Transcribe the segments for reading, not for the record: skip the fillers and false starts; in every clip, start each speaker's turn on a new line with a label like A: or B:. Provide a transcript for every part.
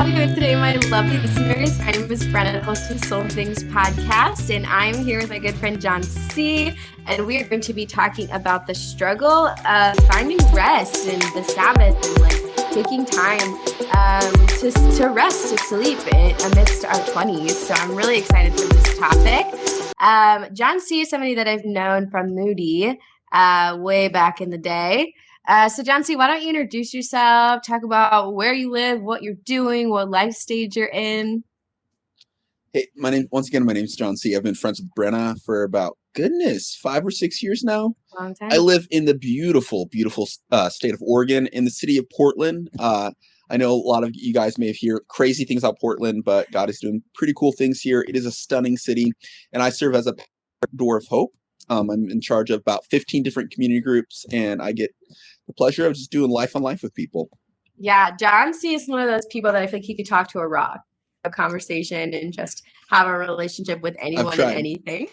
A: How are you doing today, my lovely listeners? My name is Brenna, host of Soul Things podcast, and I'm here with my good friend John C. And we are going to be talking about the struggle of finding rest and the Sabbath and like taking time to rest, to sleep amidst our 20s. So I'm really excited for this topic. John C. is somebody that I've known from Moody way back in the day. So John C., why don't you introduce yourself, talk about where you live, what you're doing, what life stage you're in.
B: Hey, my name's John C. I've been friends with Brenna for about, 5 or 6 years now.
A: Long time.
B: I live in the beautiful state of Oregon, in the city of Portland. I know a lot of you guys may have heard crazy things about Portland, but God is doing pretty cool things here. It is a stunning city, and I serve as a door of hope. I'm in charge of about 15 different community groups, and I get the pleasure of just doing life on life with people.
A: Yeah, John C. is one of those people that I feel like he could talk to a rock, a conversation, and just have a relationship with anyone and anything.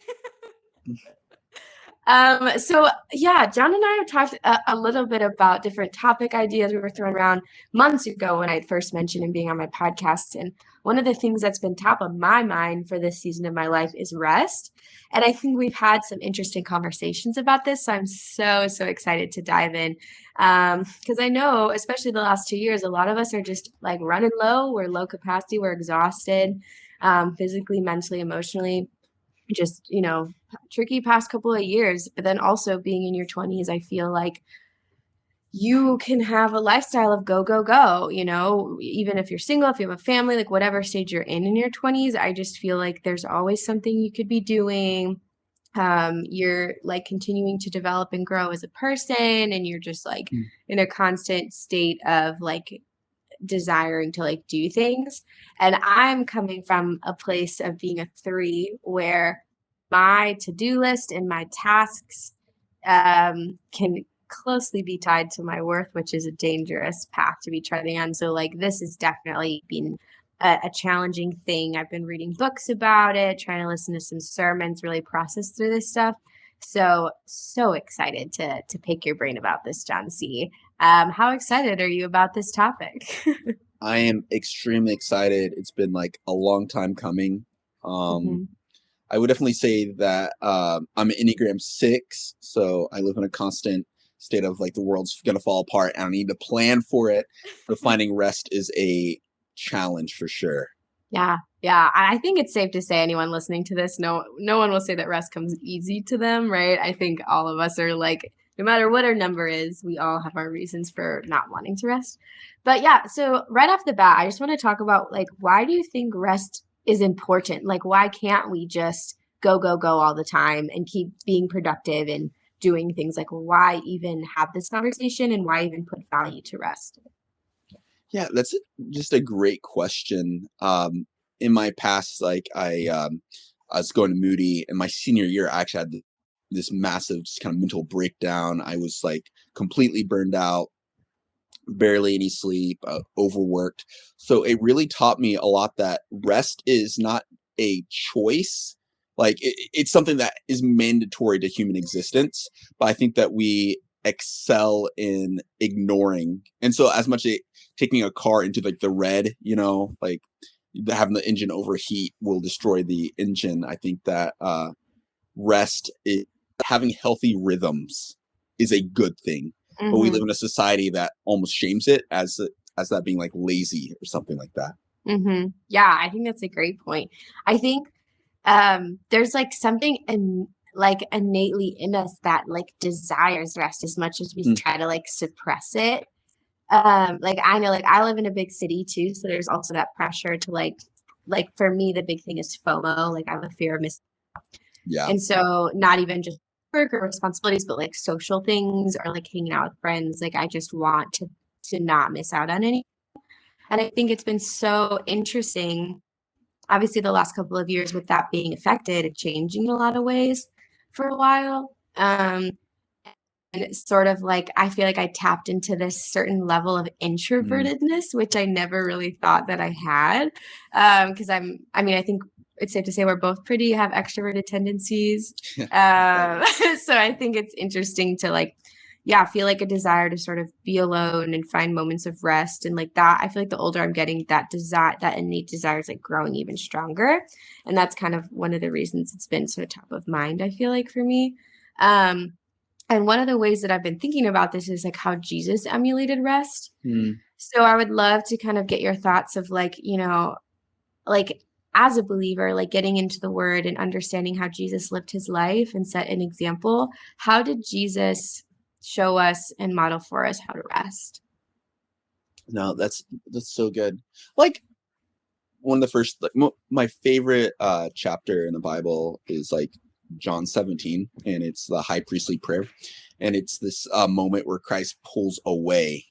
A: So yeah, John and I have talked a little bit about different topic ideas we were throwing around months ago when I first mentioned him being on my podcast. And one of the things that's been top of my mind for this season of my life is rest. And I think we've had some interesting conversations about this. So I'm so excited to dive in. Because I know, especially the last 2 years, a lot of us are just like running low. We're low capacity. We're exhausted, physically, mentally, emotionally. Just, tricky past couple of years. But then also being in your 20s, I feel like you can have a lifestyle of go, go, go, even if you're single, if you have a family, like whatever stage you're in your 20s, I just feel like there's always something you could be doing. You're like continuing to develop and grow as a person, and you're just like in a constant state of like desiring to like do things. And I'm coming from a place of being a 3 where my to-do list and my tasks can closely be tied to my worth, which is a dangerous path to be treading on. So like this has definitely been a challenging thing. I've been reading books about it, trying to listen to some sermons, really process through this stuff. So excited to pick your brain about this, John C. How excited are you about this topic?
B: I am extremely excited. It's been like a long time coming. I would definitely say that I'm an Enneagram 6, so I live in a constant state of like the world's going to fall apart and I need to plan for it. But finding rest is a challenge for sure.
A: Yeah. I think it's safe to say anyone listening to this, no one will say that rest comes easy to them, right? I think all of us are like, no matter what our number is, we all have our reasons for not wanting to rest. But yeah, so right off the bat, I just want to talk about like, why do you think rest is important? Like, why can't we just go all the time and keep being productive and doing things? Like, why even have this conversation and why even put value to rest?
B: Yeah, that's just a great question. In my past, like I was going to Moody, and my senior year, I actually had this massive just kind of mental breakdown. I was like completely burned out, barely any sleep, overworked. So it really taught me a lot that rest is not a choice. Like it's something that is mandatory to human existence. But I think that we excel in ignoring. And so as much as taking a car into like the red, like having the engine overheat will destroy the engine. I think that rest is having healthy rhythms is a good thing. But we live in a society that almost shames it as that being like lazy or something like that.
A: Yeah, I think that's a great point. I think there's like something like innately in us that like desires rest as much as we try to like suppress it. Like I know, like I live in a big city too, so there's also that pressure to like for me, the big thing is FOMO. Like I have a fear of missing out.
B: Yeah.
A: And so not even just work or responsibilities, but like social things or like hanging out with friends. Like I just want to not miss out on any. And I think it's been so interesting, obviously the last couple of years with that being affected and changing in a lot of ways for a while. And it's sort of like, I feel like I tapped into this certain level of introvertedness, which I never really thought that I had. Because I think it's safe to say we're both have extroverted tendencies. So I think it's interesting to like yeah, feel like a desire to sort of be alone and find moments of rest. And like that, I feel like the older I'm getting, that desire, that innate desire is like growing even stronger. And that's kind of one of the reasons it's been so top of mind, I feel like, for me. Um, and one of the ways that I've been thinking about this is like how Jesus emulated rest.
B: Mm.
A: So I would love to kind of get your thoughts of like, like as a believer, like getting into the word and understanding how Jesus lived his life and set an example. How did Jesus show us and model for us how to rest?
B: No, that's so good. Like one of the first, like my favorite chapter in the Bible is like John 17, and it's the high priestly prayer, and it's this moment where Christ pulls away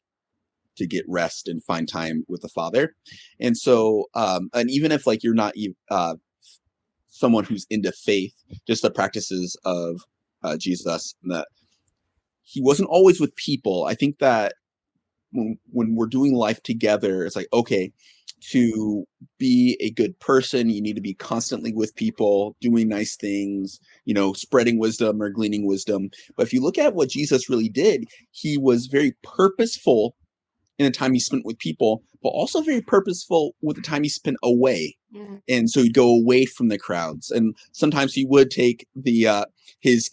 B: to get rest and find time with the Father. And so, and even if like you're not someone who's into faith, just the practices of Jesus, that he wasn't always with people. I think that when we're doing life together, it's like, okay, to be a good person, you need to be constantly with people, doing nice things, spreading wisdom or gleaning wisdom. But if you look at what Jesus really did, he was very purposeful in the time he spent with people, but also very purposeful with the time he spent away.
A: Mm.
B: And so he'd go away from the crowds. And sometimes he would take the his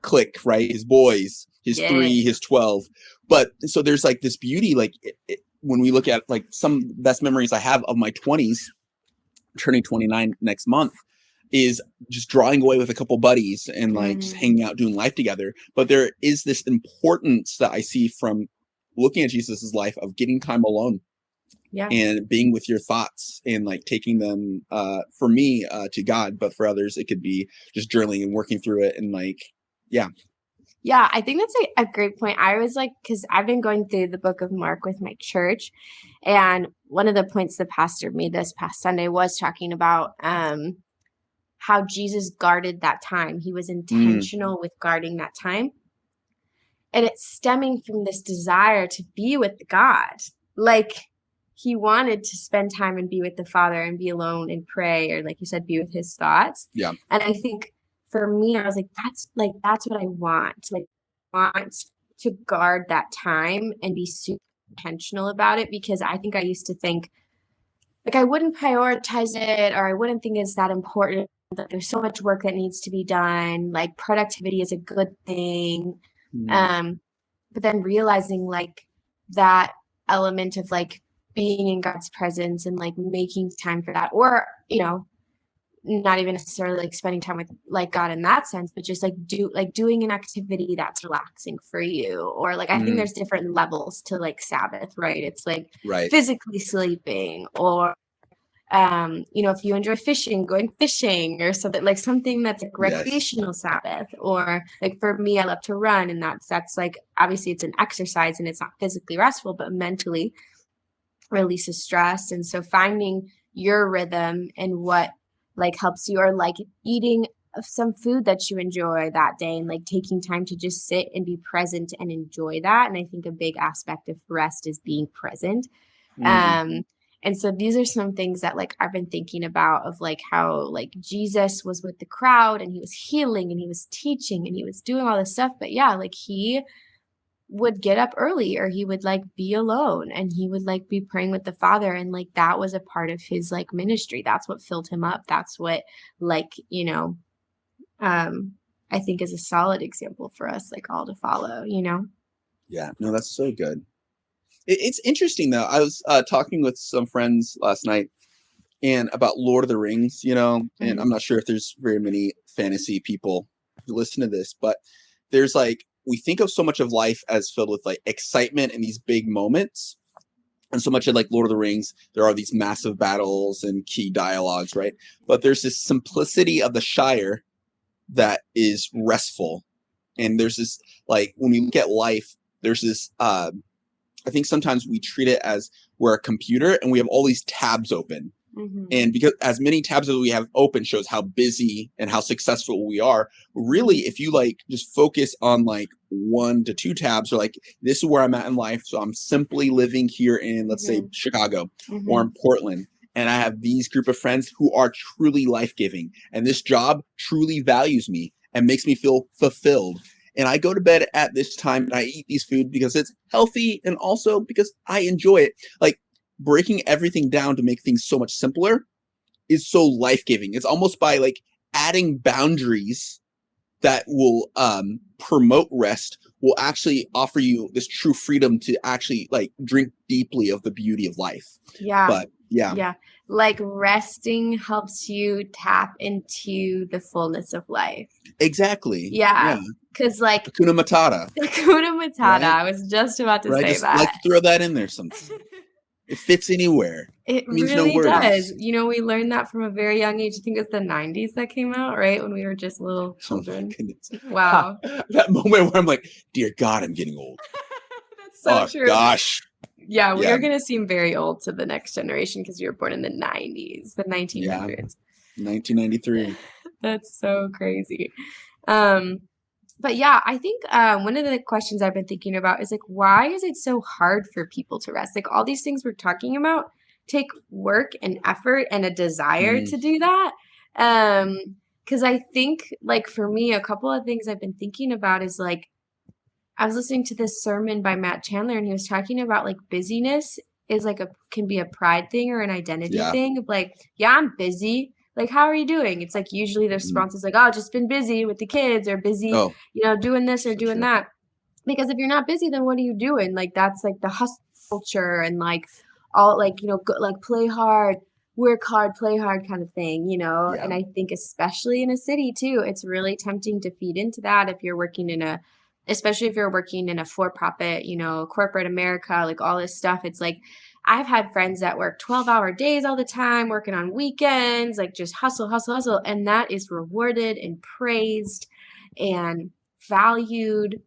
B: clique, right? His boys, his
A: Yeah.
B: 3, his 12. But so there's like this beauty, like when we look at like some best memories I have of my 20s, turning 29 next month, is just drawing away with a couple buddies and like just hanging out, doing life together. But there is this importance that I see from looking at Jesus's life of getting time alone.
A: Yeah.
B: And being with your thoughts and like taking them, for me, to God, but for others, it could be just journaling and working through it. And like, yeah.
A: Yeah, I think that's a great point. I was like, because I've been going through the book of Mark with my church, and one of the points the pastor made this past Sunday was talking about how Jesus guarded that time. He was intentional with guarding that time. And it's stemming from this desire to be with God. Like he wanted to spend time and be with the Father and be alone and pray, or like you said, be with his thoughts.
B: Yeah.
A: And I think for me, I was like, that's what I want. Like I want to guard that time and be super intentional about it, because I think I used to think like I wouldn't prioritize it, or I wouldn't think it's that important, that there's so much work that needs to be done. Like productivity is a good thing. But then realizing like that element of like being in God's presence and like making time for that, or, not even necessarily like spending time with like God in that sense, but just like doing an activity that's relaxing for you. Or like, I think there's different levels to like Sabbath, right? It's like physically sleeping, or if you enjoy fishing, going fishing, or something like something that's like recreational Sabbath. Or like for me, I love to run, and that's like, obviously it's an exercise and it's not physically restful, but mentally releases stress. And so finding your rhythm and what like helps you, or like eating some food that you enjoy that day, and like taking time to just sit and be present and enjoy that. And I think a big aspect of rest is being present. And so these are some things that like I've been thinking about, of like how like Jesus was with the crowd and he was healing and he was teaching and he was doing all this stuff. But yeah, like he would get up early, or he would like be alone and he would like be praying with the Father. And like that was a part of his like ministry. That's what filled him up. That's what like, I think is a solid example for us like all to follow,
B: Yeah, no, that's so good. It's interesting though. I was talking with some friends last night and about Lord of the Rings, and I'm not sure if there's very many fantasy people who listen to this, but there's like, we think of so much of life as filled with like excitement and these big moments. And so much of like Lord of the Rings, there are these massive battles and key dialogues, right? But there's this simplicity of the Shire that is restful. And there's this, like, when we look at life, there's this, I think sometimes we treat it as we're a computer and we have all these tabs open. And because as many tabs as we have open shows how busy and how successful we are. Really, if you like just focus on like 1 to 2 tabs, or like, this is where I'm at in life. So I'm simply living here in, let's say, Chicago or in Portland. And I have these group of friends who are truly life-giving. And this job truly values me and makes me feel fulfilled. and I go to bed at this time and I eat these food because it's healthy and also because I enjoy it. Like breaking everything down to make things so much simpler is so life-giving. It's almost by like adding boundaries that will promote rest will actually offer you this true freedom to actually like drink deeply of the beauty of life.
A: Yeah.
B: But yeah,
A: Yeah. Like resting helps you tap into the fullness of life.
B: exactly.
A: Yeah.
B: Yeah.
A: Because like
B: Hakuna Matata,
A: Hakuna Matata,
B: right?
A: I was just about to
B: Right.
A: say
B: Just like
A: that.
B: to throw that in there sometimes. It fits anywhere.
A: It
B: It means no
A: really does.
B: worries.
A: You know, we learned that from a very young age. I think it's the 90s that came out, right? When we were just little
B: Oh my
A: children.
B: goodness. Ha,
A: Wow.
B: that moment where I'm like, dear God, I'm getting old.
A: That's so
B: Oh
A: true.
B: gosh.
A: Yeah, we
B: Yeah.
A: are going to seem very old to the next generation because you were born in the 90s, the
B: Yeah.
A: 1900s.
B: 1993.
A: That's so crazy. Um, but yeah, I think one of the questions I've been thinking about is like, why is it so hard for people to rest? Like all these things we're talking about take work and effort and a desire
B: Mm,
A: to do that. Because I think like for me, a couple of things I've been thinking about is like I was listening to this sermon by Matt Chandler and he was talking about like busyness is like a can be a pride thing or an identity
B: yeah.
A: thing of like, yeah, I'm busy. Like, how are you doing? It's like usually the
B: Mm.
A: response is like, oh, just been busy with the kids or busy,
B: Oh,
A: doing this or
B: so
A: doing
B: true.
A: that. Because if you're not busy, then what are you doing? Like that's like the hustle culture and like all like, like play hard, work hard, play hard kind of thing.
B: Yeah.
A: And I think especially in a city too, it's really tempting to feed into that if you're working especially if you're working in a for-profit, corporate America, like all this stuff. It's like I've had friends that work 12-hour days all the time, working on weekends, like just hustle, hustle, hustle. And that is rewarded and praised and valued.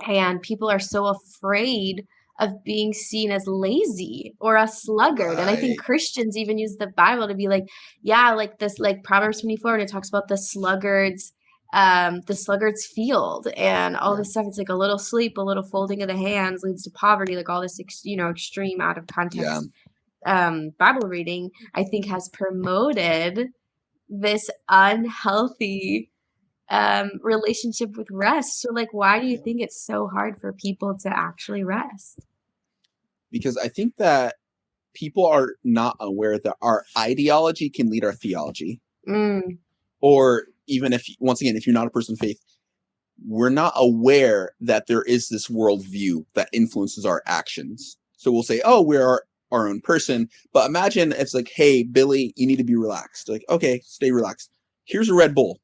A: And people are so afraid of being seen as lazy or a sluggard. And I think
B: Right.
A: Christians even use the Bible to be like, yeah, like this, like Proverbs 24, and it talks about the sluggard's field and all
B: Yeah.
A: this stuff. It's like a little sleep, a little folding of the hands leads to poverty, like all this, extreme out of
B: Yeah.
A: context Bible reading, I think has promoted this unhealthy relationship with rest. So like why do you think it's so hard for people to actually rest?
B: Because I think that people are not aware that our ideology can lead our theology.
A: Mm,
B: Or even if, once again, if you're not a person of faith, we're not aware that there is this worldview that influences our actions. So we'll say, oh, we're our own person. But imagine it's like, hey, Billy, you need to be relaxed. Like, okay, stay relaxed. Here's a Red Bull.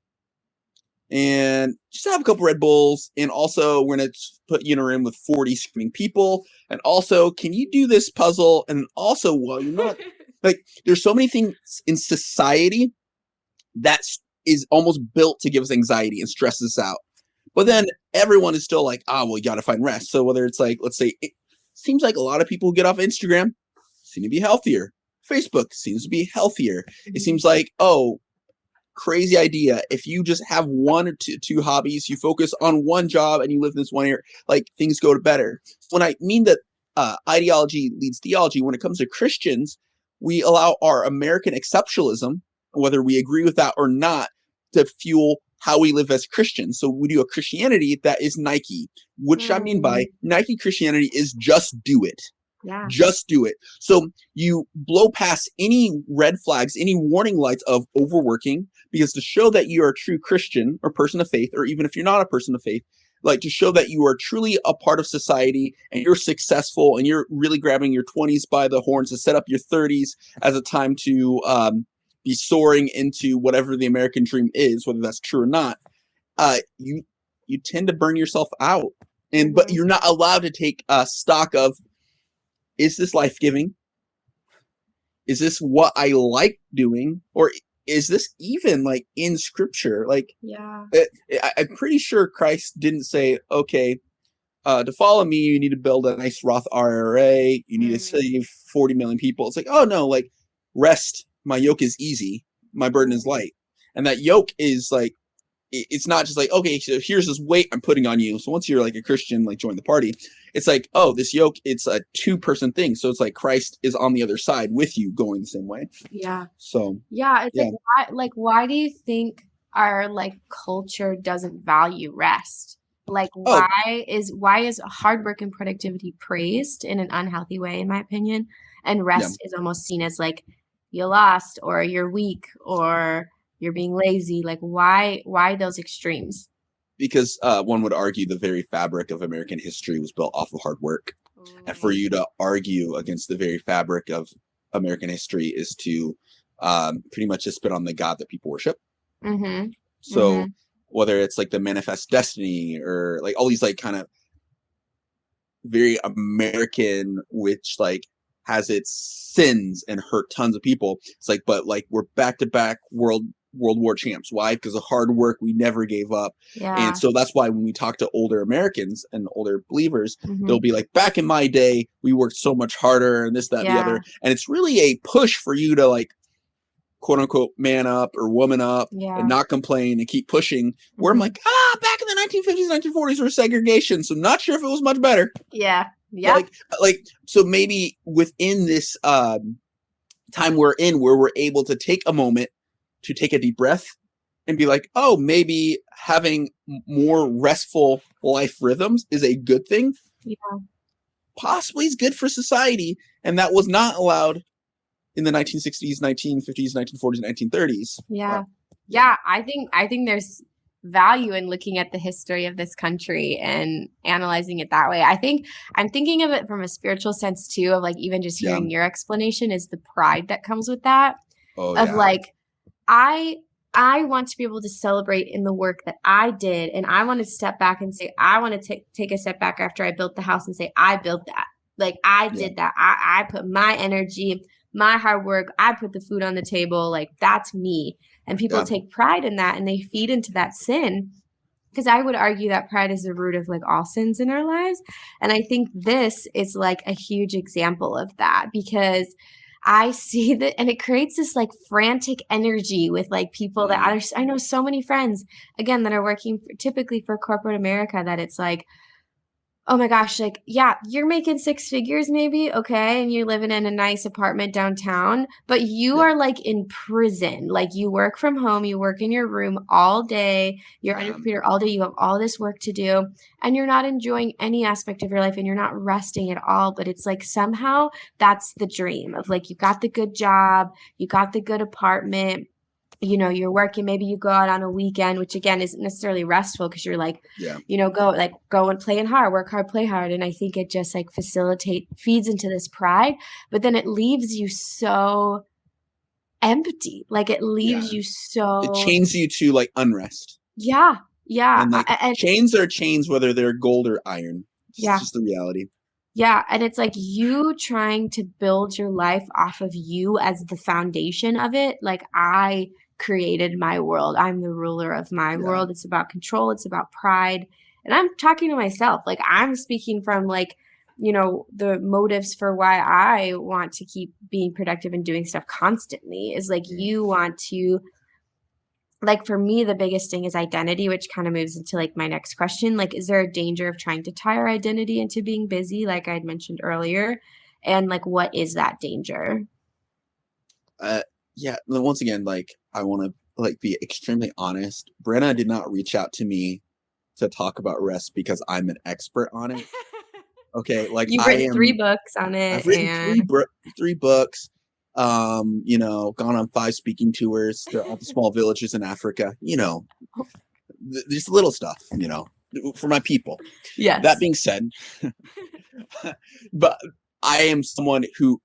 B: And just have a couple Red Bulls. And also, we're going to put you in a room with 40 screaming people. And also, can you do this puzzle? And also, while you're not, like, there's so many things in society that is almost built to give us anxiety and stress us out. But then everyone is still like, well, you got to find rest. So whether it's like, let's say, it seems like a lot of people who get off Instagram seem to be healthier. Facebook seems to be healthier. It seems like, crazy idea. If you just have one or two hobbies, you focus on one job and you live in this one area, like things go to better. When I mean that ideology leads theology, when it comes to Christians, we allow our American exceptionalism, whether we agree with that or not, to fuel how we live as Christians. So we do a Christianity that is Nike, which I mean by Nike Christianity is just do it.
A: yeah.
B: Just do it. So you blow past any red flags, any warning lights of overworking, because to show that you are a true Christian or person of faith, or even if you're not a person of faith, like to show that you are truly a part of society and you're successful and you're really grabbing your 20s by the horns to set up your 30s as a time to be soaring into whatever the American dream is, whether that's true or not, you tend to burn yourself out. And but you're not allowed to take stock of, is this life-giving? Is this what I like doing? Or is this even like in scripture? Like,
A: Yeah.
B: I'm pretty sure Christ didn't say, okay, to follow me, you need to build a nice Roth IRA. You need to save 40 million people. It's like, oh no, like rest. My yoke is easy. My burden is light. And that yoke is like, it's not just like, okay, so here's this weight I'm putting on you. So once you're like a Christian, like join the party, it's like, oh, this yoke, it's a 2-person thing. So it's like Christ is on the other side with you going the same way.
A: Yeah.
B: So
A: Yeah. It's like why do you think our like culture doesn't value rest? Like
B: Oh,
A: why is hard work and productivity praised in an unhealthy way, in my opinion, and
B: yeah,
A: rest is almost seen as like you lost or you're weak or you're being lazy. Like why those extremes?
B: because one would argue the very fabric of American history was built off of hard work. And for
A: Ooh.
B: you to argue against the very fabric of American history is to pretty much just spit on the God that people worship.
A: Mm-hmm.
B: So
A: Mm-hmm.
B: whether it's like the manifest destiny or like all these like kind of very American, which like has its sins and hurt tons of people. It's like, but like we're back to back World War champs. Why? Because of hard work, we never gave up. And
A: Yeah.
B: so that's why when we talk to older Americans and older believers,
A: Mm-hmm.
B: they'll be like, back in my day, we worked so much harder and this, that, the
A: Yeah.
B: other. And it's really a push for you to like quote unquote man up or woman up and
A: Yeah.
B: not complain and keep pushing. Where I'm
A: Mm-hmm.
B: like, back in the 1950s, 1940s was segregation. So not sure if it was much better.
A: Yeah. Yeah.
B: Like so maybe within this time we're in where we're able to take a moment to take a deep breath and be like, oh, maybe having more restful life rhythms is a good thing,
A: Yeah.
B: possibly is good for society, and that was not allowed in the 1960s, 1950s, 1940s, 1930s.
A: Yeah.
B: Yeah,
A: Yeah, I think there's value in looking at the history of this country and analyzing it that way. I think I'm thinking of it from a spiritual sense too, of like even just
B: yeah,
A: hearing your explanation is the pride that comes with that
B: oh
A: of
B: yeah,
A: like I I want to be able to celebrate in the work that I did and I want to step back and say I want to take a step back after I built the house and say I built that. Like I
B: yeah,
A: did that. I put my energy, my hard work, I put the food on the table. Like that's me. And people
B: yeah,
A: take pride in that and they feed into that sin because I would argue that pride is the root of like all sins in our lives. And I think this is like a huge example of that because I see that and it creates this like frantic energy with like people that
B: mm,
A: I know so many friends again that are working typically for corporate America that it's like oh my gosh, like, yeah, you're making six figures maybe, okay, and you're living in a nice apartment downtown, but you
B: yeah,
A: are like in prison. Like you work from home, you work in your room all day, you're on your
B: yeah,
A: computer all day, you have all this work to do, and you're not enjoying any aspect of your life and you're not resting at all. But it's like somehow that's the dream of like you got the good job, you got the good apartment, you're working, maybe you go out on a weekend, which again isn't necessarily restful because you're like,
B: yeah,
A: go and play hard, work hard, play hard. And I think it just like feeds into this pride, but then it leaves you so empty. Like it
B: yeah.
A: leaves you
B: It
A: so,
B: chains you to like unrest,
A: yeah, yeah,
B: and like
A: and
B: chains are chains whether they're gold or iron. It's
A: yeah.
B: just the reality.
A: Yeah, and it's like you trying to build your life off of you as the foundation of it. Like I created my world. I'm the ruler of my
B: Yeah,
A: world. It's about control, it's about pride. And I'm talking to myself. Like I'm speaking from like, the motives for why I want to keep being productive and doing stuff constantly is like
B: mm,
A: you want to like for me the biggest thing is identity, which kind of moves into like my next question, like is there a danger of trying to tie our identity into being busy like I had mentioned earlier, and like what is that danger?
B: uh, yeah. Once again, like I want to like be extremely honest. Brenna did not reach out to me to talk about rest because I'm an expert on it. Okay, like
A: You've
B: I
A: written three
B: am.
A: books on
B: I've
A: it
B: written
A: and
B: three books. Gone on 5 speaking tours to all the small villages in Africa. Just little stuff. For my people. That
A: yes.
B: being said, but I am someone who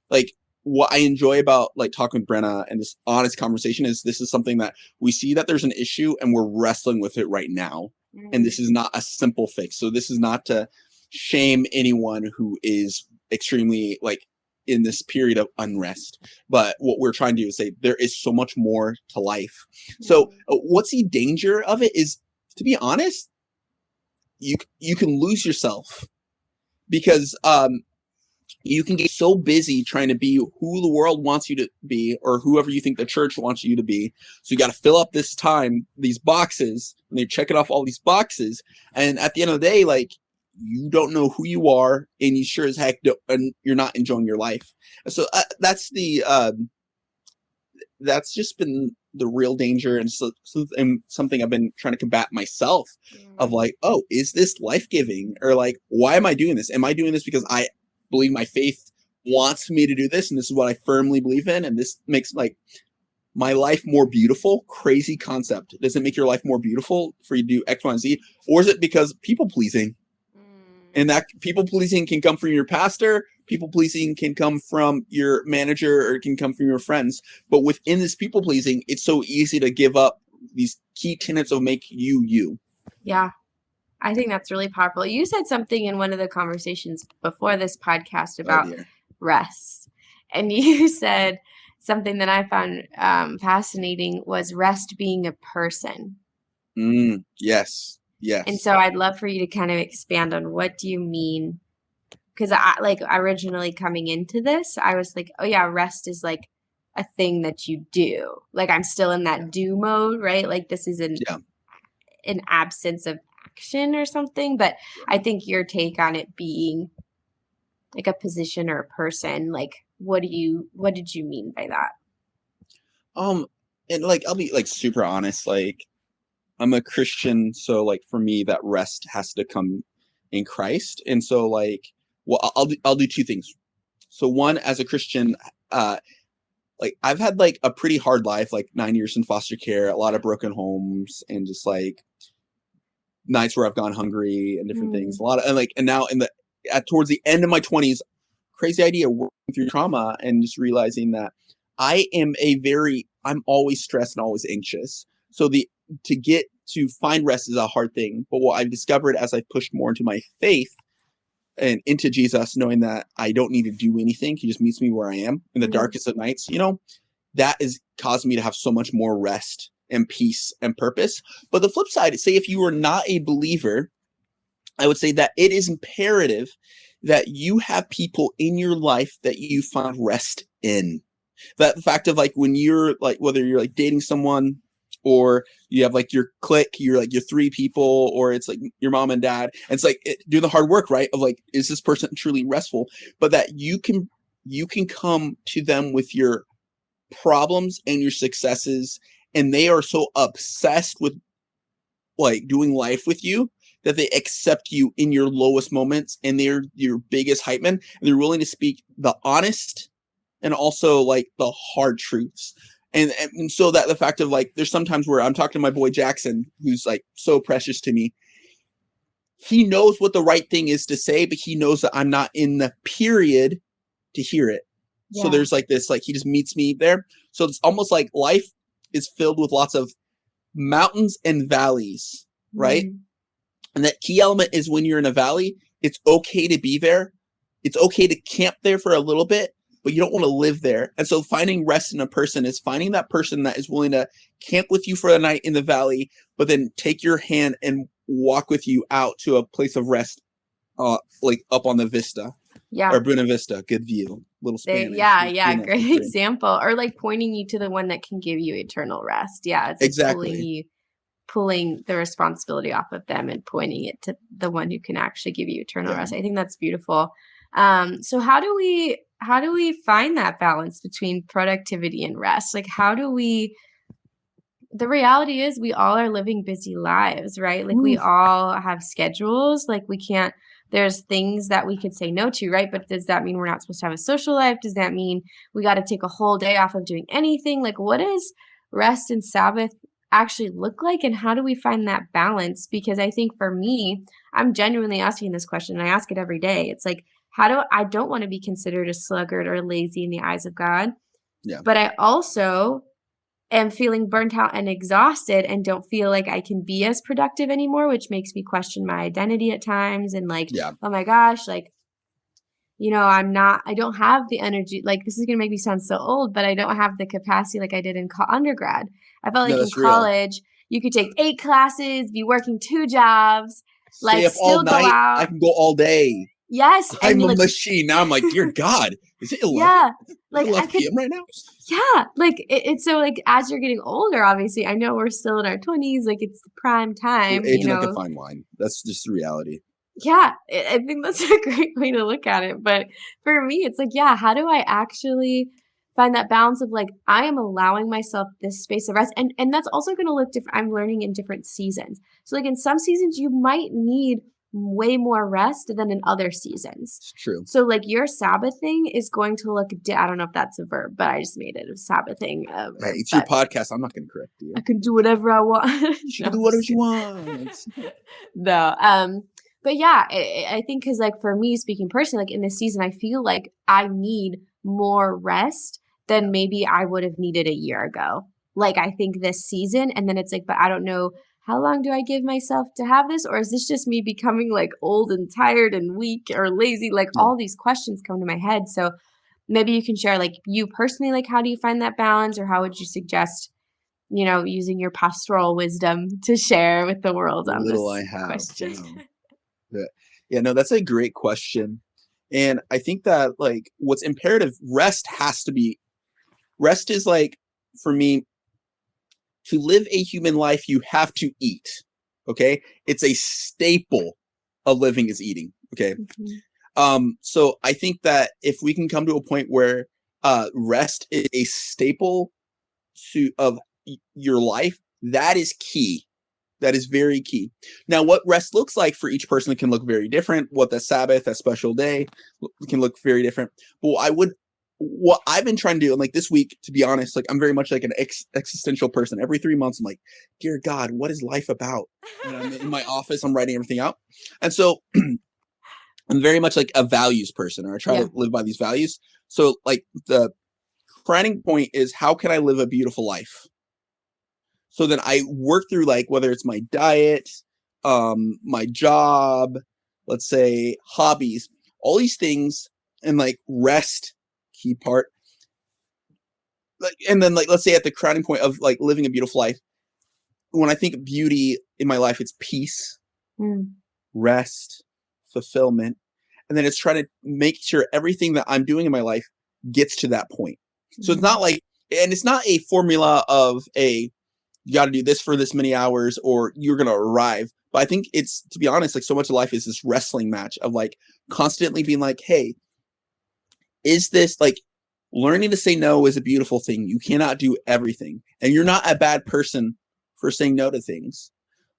B: like what I enjoy about like talking with Brenna and this honest conversation is this is something that we see that there's an issue and we're wrestling with it right now. And
A: Mm,
B: this is not a simple fix. So this is not to shame anyone who is extremely like in this period of unrest. But what we're trying to do is say there is so much more to life. So
A: mhm.
B: what's the danger of it is to be honest, you can lose yourself because you can get so busy trying to be who the world wants you to be or whoever you think the church wants you to be. So you got to fill up this time, these boxes, and they're checking off all these boxes. And at the end of the day, like you don't know who you are, and you sure as heck don't, and you're not enjoying your life. So that's just been the real danger, and and something I've been trying to combat myself, of
A: Mm.
B: like, oh, is this life-giving, or like, why am I doing this? Am I doing this because I believe my faith wants me to do this, and this is what I firmly believe in, and this makes like my life more beautiful? Crazy concept. Does it make your life more beautiful for you to do X, Y, and Z? Or is it because people pleasing?
A: Mm.
B: And that people pleasing can come from your pastor, people pleasing can come from your manager, or it can come from your friends. But within this people pleasing, it's so easy to give up these key tenets of make you you.
A: Yeah, I think that's really powerful. You said something in one of the conversations before this podcast
B: Oh
A: about
B: dear.
A: rest. And you said something that I found fascinating was rest being a person.
B: Yes.
A: And
B: Yes.
A: so I'd love for you to kind of expand on what do you mean? Because I like originally coming into this, I was like, oh yeah, rest is like a thing that you do. Like I'm still in that do mode, right? Like this is
B: Yeah.
A: an absence of action or something. But I think your take on it being like a position or a person, like what did you mean by that?
B: Um, and like, I'll be like super honest, like, I'm a Christian, so like for me that rest has to come in Christ. And so like, well, I'll do two things. So one, as a Christian, uh like I've had like a pretty hard life, like 9 years in foster care, a lot of broken homes, and just like nights where I've gone hungry and different things.
A: Mm,
B: A lot of, and like, and now in the towards the end of my 20s, crazy idea, working through trauma and just realizing that I'm always stressed and always anxious. So the to get to find rest is a hard thing. But what I've discovered as I've pushed more into my faith and into Jesus, knowing that I don't need to do anything, He just meets me where I am in the
A: mm,
B: darkest of nights, you know, that has caused me to have so much more rest and peace and purpose. But the flip side, say if you are not a believer, I would say that it is imperative that you have people in your life that you find rest in. That the fact of like when you're like, whether you're like dating someone, or you have like your clique, you're like your three people, or it's like your mom and dad, and it's like do the hard work, right? Of like, is this person truly restful? But that you can come to them with your problems and your successes, and they are so obsessed with like doing life with you that they accept you in your lowest moments, and they're your biggest hype man, and they're willing to speak the honest and also like the hard truths. And so that the fact of like, there's sometimes where I'm talking to my boy Jackson, who's like so precious to me. He knows what the right thing is to say, but he knows that I'm not in the period to hear it. So
A: yeah.
B: there's like this, like he just meets me there. So it's almost like life is filled with lots of mountains and valleys, right?
A: Mm,
B: And that key element is when you're in a valley, it's okay to be there. It's okay to camp there for a little bit, but you don't want to live there. And so finding rest in a person is finding that person that is willing to camp with you for a night in the valley, but then take your hand and walk with you out to a place of rest, like up on the Vista
A: yeah.
B: or Buena Vista. Good view. Little
A: There,
B: Spanish.
A: yeah,
B: Just
A: yeah,
B: doing that for
A: great
B: free.
A: example. Or like pointing you to the one that can give you eternal rest. Yeah, it's like
B: Exactly.
A: pulling the responsibility off of them and pointing it to the one who can actually give you eternal
B: Yeah.
A: rest. I think that's beautiful. So how do we find that balance between productivity and rest? Like how do we the reality is we all are living busy lives, right? Like we
B: Ooh.
A: all have schedules. Like we can't, there's things that we could say no to, right? But does that mean we're not supposed to have a social life? Does that mean we got to take a whole day off of doing anything? Like what does rest and Sabbath actually look like? And how do we find that balance? Because I think for me, I'm genuinely asking this question and I ask it every day. It's like, I don't want to be considered a sluggard or lazy in the eyes of God.
B: Yeah.
A: But I also am feeling burnt out and exhausted and don't feel like I can be as productive anymore, which makes me question my identity at times and like,
B: Yeah.
A: oh my gosh, like, I don't have the energy. Like, this is going to make me sound so old, but I don't have the capacity like I did in undergrad. I felt
B: No,
A: like in
B: that's real.
A: college, you could take 8 classes, be working 2 jobs,
B: Stay
A: like
B: up all
A: still go
B: night. I
A: out.
B: can go all day.
A: Yes. And
B: I'm
A: you
B: a
A: like,
B: machine. Now I'm like, dear God, is it 11?
A: yeah,
B: Is it
A: like I
B: 11
A: could
B: p.m. right now?
A: yeah, like it's so like as you're getting older, obviously, I know we're still in our 20s, like it's the prime
B: We're
A: time,
B: aging like a fine wine. That's just the reality.
A: Yeah, I think that's a great way to look at it. But for me, it's like, yeah, how do I actually find that balance of like, I am allowing myself this space of rest. And that's also going to look different. I'm learning in different seasons. So like in some seasons, you might need way more rest than in other seasons.
B: It's true.
A: So like your Sabbathing is going to look, I don't know if that's a verb, but I just made it a Sabbathing
B: Hey,
A: verb.
B: it's your podcast. I'm not going to correct you.
A: I can do whatever I want.
B: You
A: No,
B: can do
A: I'm
B: whatever
A: just
B: you
A: kidding.
B: want.
A: No. But yeah, I think because like for me speaking personally, like in this season, I feel like I need more rest
B: Yeah.
A: than maybe I would have needed a year ago. Like I think this season, and then it's like, but I don't know how long do I give myself to have this, or is this just me becoming like old and tired and weak or lazy? Like
B: Yeah.
A: all these questions come to my head. So maybe you can share like you personally, like how do you find that balance, or how would you suggest, using your pastoral wisdom to share with the world
B: The
A: on
B: little I
A: this
B: have.
A: question?
B: Wow. Yeah, no, that's a great question. And I think that like what's imperative, rest is like for me to live a human life, you have to eat. Okay. It's a staple of living is eating. Okay. So I think that if we can come to a point where rest is a staple of your life, that is key. That is very key. Now, what rest looks like for each person can look very different. What the Sabbath, a special day, can look very different. But what I've been trying to do, and like this week, to be honest, like I'm very much like an existential person. Every 3 months, I'm like, dear God, what is life about? And I'm in my office, I'm writing everything out. And so I'm very much like a values person, or I try to live by these values. So like the crowning point is, how can I live a beautiful life? So then I work through like whether it's my diet, my job, let's say hobbies, all these things, and like rest, key part. Like, and then like let's say at the crowning point of like living a beautiful life, when I think of beauty in my life, it's peace, rest, fulfillment, and then it's trying to make sure everything that I'm doing in my life gets to that point. So it's not like, and it's not a formula of you got to do this for this many hours or you're going to arrive. But I think it's, to be honest, like so much of life is this wrestling match of like constantly being like, hey, is this like learning to say no is a beautiful thing. You cannot do everything. And you're not a bad person for saying no to things.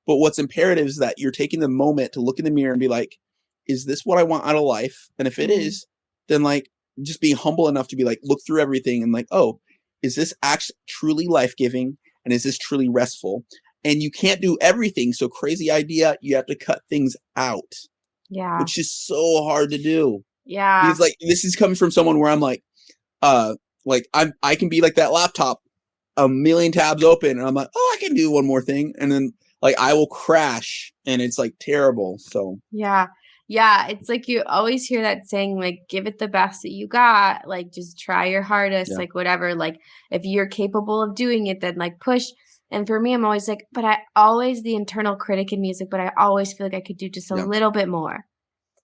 B: But what's imperative is that you're taking the moment to look in the mirror and be like, is this what I want out of life? And if it is, then like just be humble enough to be like, look through everything and like, oh, is this actually truly life-giving? And is this truly restful? And you can't do everything. So crazy idea. You have to cut things out.
A: Yeah.
B: Which is so hard to do.
A: Yeah.
B: Because like, this is coming from someone where I'm like I can be like that laptop, a million tabs open. And I'm like, oh, I can do one more thing. And then like, I will crash and it's like terrible. So
A: yeah. Yeah, it's like you always hear that saying, like, give it the best that you got, like, just try your hardest, like, whatever. Like, if you're capable of doing it, then, like, push. And for me, I'm always like, the internal critic in me is like, but I always feel like I could do just a little bit more.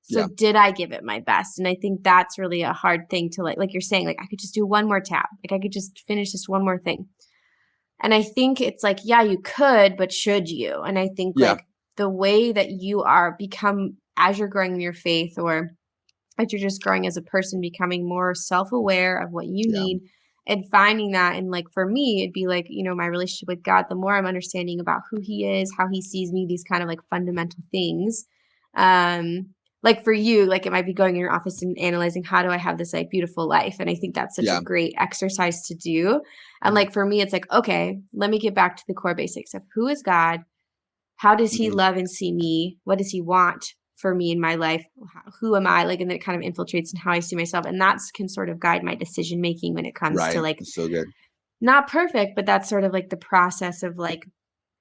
A: So did I give it my best? And I think that's really a hard thing to, like you're saying, like, I could just do one more tab. Like, I could just finish this one more thing. And I think it's like, yeah, you could, but should you? And I think, like, the way that you are as you're growing in your faith, or as you're just growing as a person, becoming more self-aware of what you need and finding that. And like for me, it'd be like, my relationship with God, the more I'm understanding about who he is, how he sees me, these kind of like fundamental things. Like for you, like it might be going in your office and analyzing, how do I have this like beautiful life? And I think that's such a great exercise to do. And like for me, it's like, okay, let me get back to the core basics of who is God? How does he love and see me? What does he want for me in my life? Who am I? Like, and then it kind of infiltrates in how I see myself. And that can sort of guide my decision making when it comes to like,
B: so good.
A: Not perfect, but that's sort of like the process of like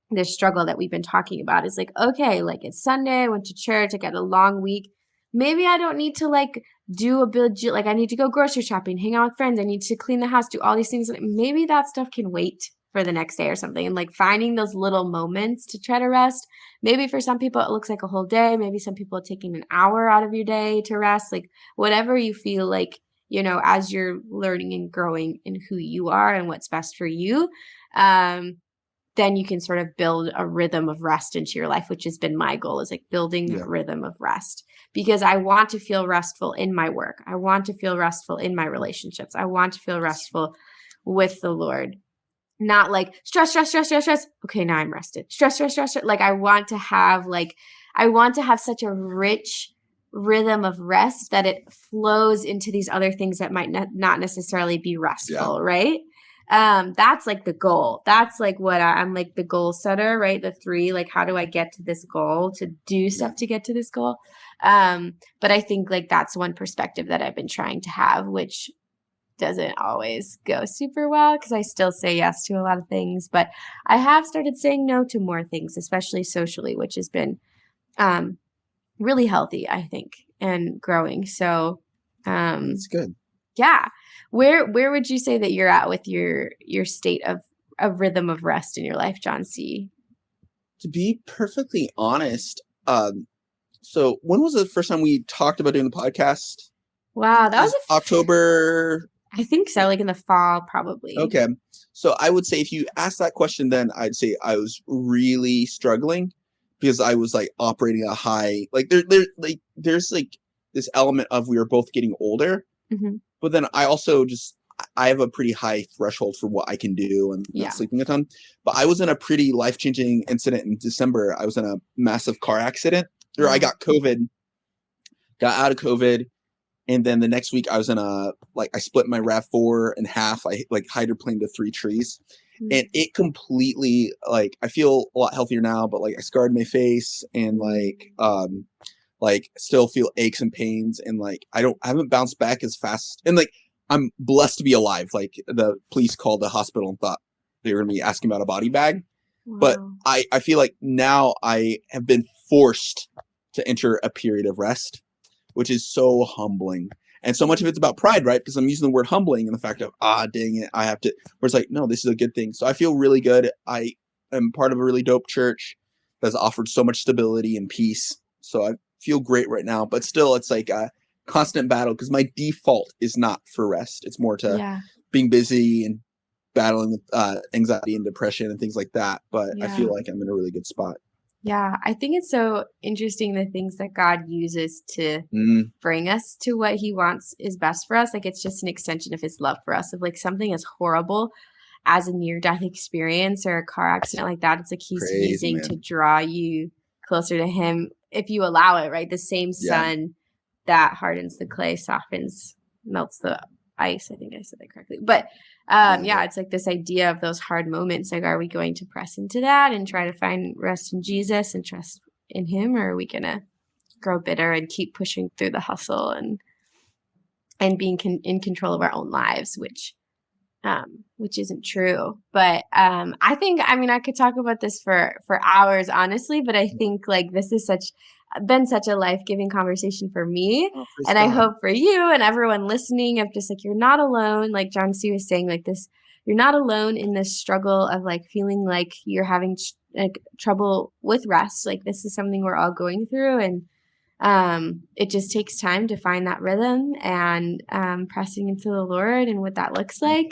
A: this struggle that we've been talking about is like, okay, like it's Sunday, I went to church, I got a long week. Maybe I don't need to like do a build, like I need to go grocery shopping, hang out with friends. I need to clean the house, do all these things. Maybe that stuff can wait for the next day or something. And like finding those little moments to try to rest. Maybe for some people, it looks like a whole day. Maybe some people are taking an hour out of your day to rest, like whatever you feel like, as you're learning and growing in who you are and what's best for you. then you can sort of build a rhythm of rest into your life, which has been my goal, is like building that rhythm of rest, because I want to feel restful in my work. I want to feel restful in my relationships. I want to feel restful with the Lord. Not like stress, stress, stress, stress, stress. Okay, now I'm rested. Stress, stress, stress, stress. Like I want to have such a rich rhythm of rest that it flows into these other things that might not necessarily be restful, right? That's like the goal. That's like what I'm like the goal setter, right? The 3, like, how do I get to this goal, to do stuff to get to this goal? But I think like that's one perspective that I've been trying to have, which doesn't always go super well because I still say yes to a lot of things, but I have started saying no to more things, especially socially, which has been really healthy, I think, and growing. So
B: That's good.
A: Yeah. Where would you say that you're at with your state of a rhythm of rest in your life, John C?
B: To be perfectly honest, so when was the first time we talked about doing the podcast?
A: Wow, that was
B: October.
A: I think so, like in the fall, probably.
B: Okay. So I would say if you asked that question then, I'd say I was really struggling because I was like operating a high, like there's like this element of we were both getting older, but then I also I have a pretty high threshold for what I can do and not sleeping a ton. But I was in a pretty life-changing incident in December. I was in a massive car accident, or I got COVID, got out of COVID. And then the next week I was in I split my RAV4 in half. I like hydroplaned to 3 trees, and it completely, like, I feel a lot healthier now, but like I scarred my face and like still feel aches and pains. And like, I haven't bounced back as fast. And like, I'm blessed to be alive. Like the police called the hospital and thought they were going to be asking about a body bag. Wow. But I feel like now I have been forced to enter a period of rest, which is so humbling. And so much of it's about pride, right? Because I'm using the word humbling and the fact of, dang it, I have to, where it's like, no, this is a good thing. So I feel really good. I am part of a really dope church that's offered so much stability and peace. So I feel great right now, but still it's like a constant battle because my default is not for rest. It's more to being busy and battling with anxiety and depression and things like that. But I feel like I'm in a really good spot.
A: Yeah, I think it's so interesting the things that God uses to bring us to what he wants is best for us. Like it's just an extension of his love for us. Of like something as horrible as a near-death experience or a car accident like that, it's like he's using to draw you closer to him if you allow it, right? The same sun that hardens the clay melts the ice. I think I said that correctly. But it's like this idea of those hard moments. Like, are we going to press into that and try to find rest in Jesus and trust in him? Or are we going to grow bitter and keep pushing through the hustle and being in control of our own lives, which isn't true. But I think, I could talk about this for hours, honestly, but I think like this is been such a life-giving conversation for me. And I hope for you and everyone listening of just like, you're not alone. Like John C was saying, like this, you're not alone in this struggle of like feeling like you're having trouble with rest. Like this is something we're all going through. And it just takes time to find that rhythm and pressing into the Lord and what that looks like.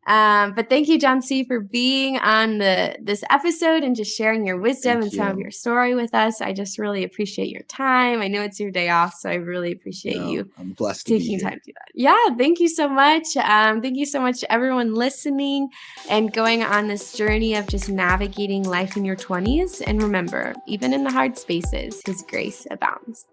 A: But thank you, John C, for being on this episode and just sharing your wisdom and some of your story with us. I just really appreciate your time. I know it's your day off, so I really appreciate you.
B: I'm blessed to
A: taking time to do that. Yeah, thank you so much. Thank you so much to everyone listening and going on this journey of just navigating life in your 20s. And remember, even in the hard spaces, his grace abounds.